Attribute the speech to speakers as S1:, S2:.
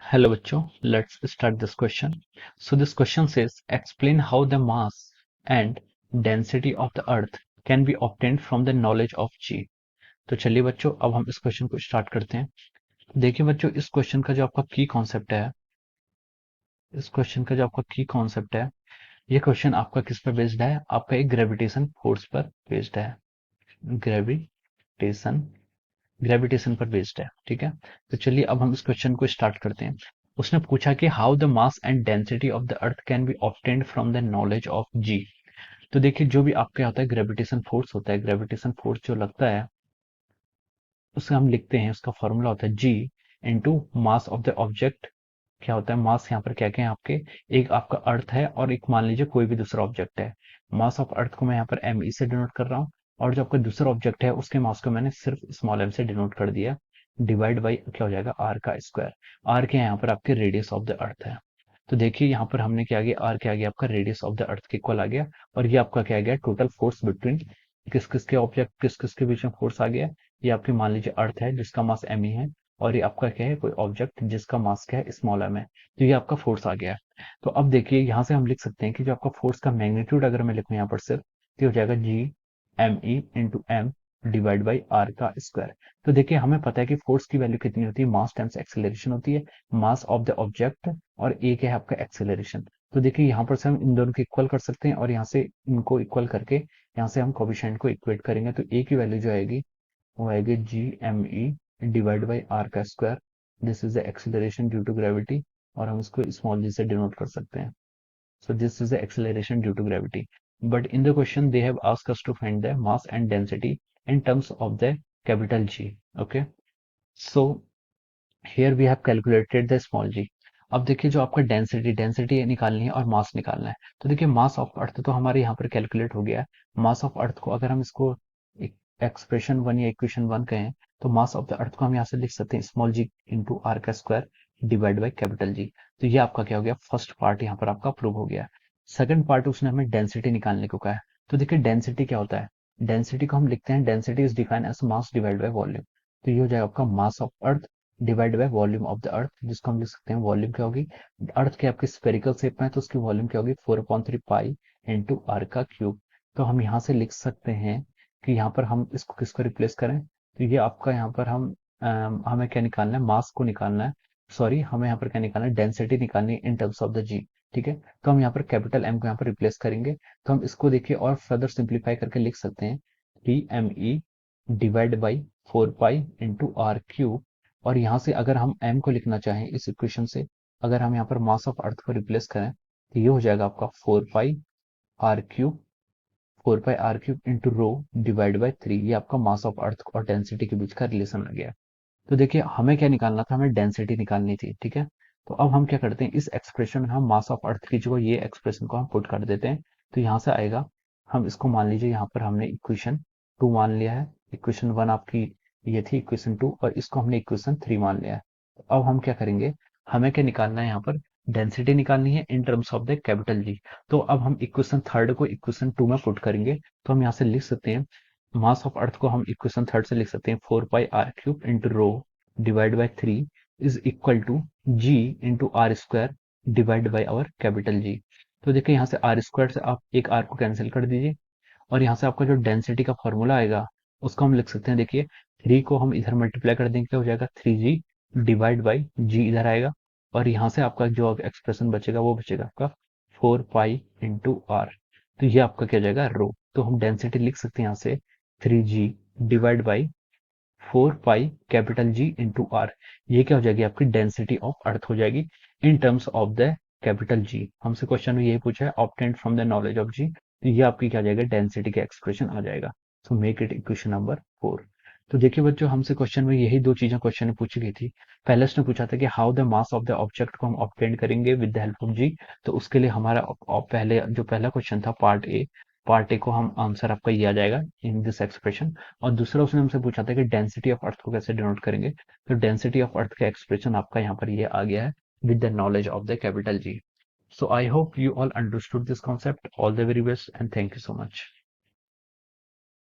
S1: Hello बच्चों, let's start this question. So this question says, explain how the mass and density of the earth can be obtained from the knowledge of G. तो चलिए बच्चों, अब हम इस question को start करते हैं। देखिए बच्चों, इस क्वेश्चन का जो आपका की कॉन्सेप्ट है, ये क्वेश्चन आपका किस पर बेस्ड है? आपका एक ग्रेविटेशन फोर्स पर बेस्ड है। ग्रेविटेशन ग्रेविटेशन पर बेस्ड है। ठीक है, तो चलिए अब हम इस क्वेश्चन को स्टार्ट करते हैं। उसने पूछा कि how the mass and density of the earth can be obtained from the knowledge of G. तो देखिए, जो भी आपके होता है ग्रेविटेशन फोर्स होता है, ग्रेविटेशन फोर्स जो लगता है उसे हम लिखते हैं, उसका फॉर्मूला होता है G into mass of the object. क्या होता है मास? यहाँ पर क्या क्या है आपके, एक आपका अर्थ है और एक मान लीजिए कोई भी दूसरा ऑब्जेक्ट है। मास ऑफ अर्थ को मैं यहाँ पर एम ई से डिनोट कर रहा हूँ, और जो आपका दूसरा ऑब्जेक्ट है उसके मास को मैंने सिर्फ स्मॉल एम से डिनोट कर दिया, डिवाइड बाई क्या हो जाएगा, आर का स्क्वायर। आर के यहाँ पर आपके रेडियस ऑफ द अर्थ है। तो देखिए यहाँ पर हमने क्या आ गया, आर क्या आ गया आपका, रेडियस ऑफ द अर्थ के इक्वल आ गया। और ये आपका क्या आ गया, टोटल फोर्स बिटवीन किस किस के ऑब्जेक्ट, किस किस के बीच में फोर्स आ गया। ये आपकी मान लीजिए अर्थ है जिसका मास एम ई है, और ये आपका क्या है, कोई ऑब्जेक्ट जिसका मास क्या है, स्मॉल एम है। तो ये आपका फोर्स आ गया है। तो अब देखिए यहाँ से हम लिख सकते हैं कि जो आपका फोर्स का मैग्नीट्यूड अगर मैं लिखूं यहाँ पर सिर्फ, तो हो जाएगा G M E into M divide by R का स्क्वायर। तो देखिए हमें पता है कि फोर्स की वैल्यू कितनी होती है, मास टाइम्स एक्सेलरेशन होती है, मास ऑफ द ऑब्जेक्ट, और एक है आपका एक्सेलरेशन। तो देखिए यहाँ पर से हम इन दोनों को इक्वल कर सकते हैं, और यहाँ से इनको इक्वल करके यहाँ से हम कोफिशिएंट को इक्वेट करेंगे, तो ए की वैल्यू जो आएगी वो आएगी G M E divide by R का square. This is the acceleration due to gravity, और हम इसको स्मॉल जी से डिनोट कर सकते हैं। So this is the acceleration due to gravity. But in the question they have asked us to find the mass and density in terms of the capital G. Okay. So here we have calculated the small g. अब देखिए जो आपका density निकालनी है और मास निकालना है। तो देखिए मास ऑफ अर्थ तो हमारे यहाँ पर कैलकुलेट हो गया है। मास ऑफ अर्थ को अगर हम इसको एक्सप्रेशन वन या इक्वेशन वन कहें, तो मास ऑफ द अर्थ को हम यहाँ से लिख सकते हैं स्मॉल जी इंटू आर का square divide by capital G. तो ये आपका क्या हो गया, फर्स्ट पार्ट यहाँ पर आपका प्रूव हो गया। सेकंड पार्ट उसने हमें डेंसिटी निकालने को कहा है। तो देखिए डेंसिटी क्या होता है, डेंसिटी को हम लिखते हैं, density is defined as mass divide by volume. तो ये हो जाएगा आपका mass of earth divide by volume of the earth, जिसको हम लिख सकते हैं वॉल्यूम क्या होगी, अर्थ के आपके स्फेरिकल शेप में है तो उसकी वॉल्यूम क्या होगी, 4/3 पाई इंटू आर का क्यूब। तो हम यहाँ से लिख सकते हैं कि यहाँ पर हम इसको किसको रिप्लेस करें, तो ये आपका यहाँ पर हम हमें क्या निकालना है, मास को निकालना है। सॉरी, हमें यहाँ पर क्या निकालना है, डेंसिटी निकालनी है इन टर्म्स ऑफ द जी। ठीक है, तो हम यहाँ पर कैपिटल एम को यहाँ पर रिप्लेस करेंगे। तो हम इसको देखिए और फर्दर सिंप्लीफाई करके लिख सकते हैं, T M E divide by 4 pi into R cube. और यहाँ से अगर हम m को लिखना चाहें इस इक्वेशन से, अगर हम यहाँ पर मास ऑफ अर्थ को रिप्लेस करें, तो ये हो जाएगा आपका 4 pi R cube into rho divide by 3। ये आपका मास ऑफ अर्थ और डेंसिटी के बीच का रिलेशन आ गया। तो देखिए हमें क्या निकालना था, हमें डेंसिटी निकालनी थी। ठीक है, तो अब हम क्या करते हैं, इस एक्सप्रेशन में हम मास ऑफ अर्थ की जो ये एक्सप्रेशन को हम पुट कर देते हैं। तो यहाँ से आएगा, हम इसको मान लीजिए यहाँ पर हमने इक्वेशन टू मान लिया है, इक्वेशन वन आपकी ये थी इक्वेशन टू, और इसको हमने इक्वेशन थ्री मान लिया है। तो अब हम क्या करेंगे, हमें क्या निकालना है, यहाँ पर डेंसिटी निकालनी है इन terms of the capital G. तो अब हम इक्वेशन थर्ड को इक्वेशन टू में पुट करेंगे। तो हम यहाँ से लिख सकते हैं, मास ऑफ अर्थ को हम इक्वेशन थर्ड से लिख सकते हैं 4 pi R cube into rho divide by 3 is equal to G into R square divide by our capital G. तो देखिए यहाँ से आर स्क्वायर से आप एक आर को कैंसिल कर दीजिए, और यहाँ से आपका जो डेंसिटी का फॉर्मूला आएगा उसको हम लिख सकते हैं। देखिए थ्री को हम इधर मल्टीप्लाई कर देंगे, क्या हो जाएगा, 3g डिवाइड बाई जी इधर आएगा, और यहाँ से आपका जो एक्सप्रेशन बचेगा वो बचेगा आपका 4 पाई इंटू आर। तो ये आपका क्या हो जाएगा, रो। तो हम डेंसिटी लिख सकते हैं यहाँ से 3g divide by 4 pi capital G into R. ये क्या हो जाएगी, आपकी डेंसिटी ऑफ अर्थ हो जाएगी in terms of the capital G. हमसे क्वेश्चन में यही पूछा है, obtained from the knowledge of G. तो ये आपकी क्या आ जाएगा, डेंसिटी का एक्सप्रेशन आ जाएगा। So make it equation number 4। तो देखिए बच्चों, हमसे क्वेश्चन में यही दो चीजें क्वेश्चन में पूछी गई थी। पहले उसने पूछा था कि how the mass of the object को हम ऑब्टेन करेंगे with the help of G. तो उसके लिए हमारा पहले जो पहला क्वेश्चन था पार्ट ए को हम आंसर आपका ये आ जाएगा इन दिस एक्सप्रेशन। और दूसरा उसने हमसे पूछा था कि डेंसिटी ऑफ अर्थ को कैसे डिनोट करेंगे। तो डेंसिटी ऑफ अर्थ का एक्सप्रेशन आपका यहाँ पर ये आ गया है with the knowledge of the capital ji. So I hope you all understood this concept. All the very best and thank you so much.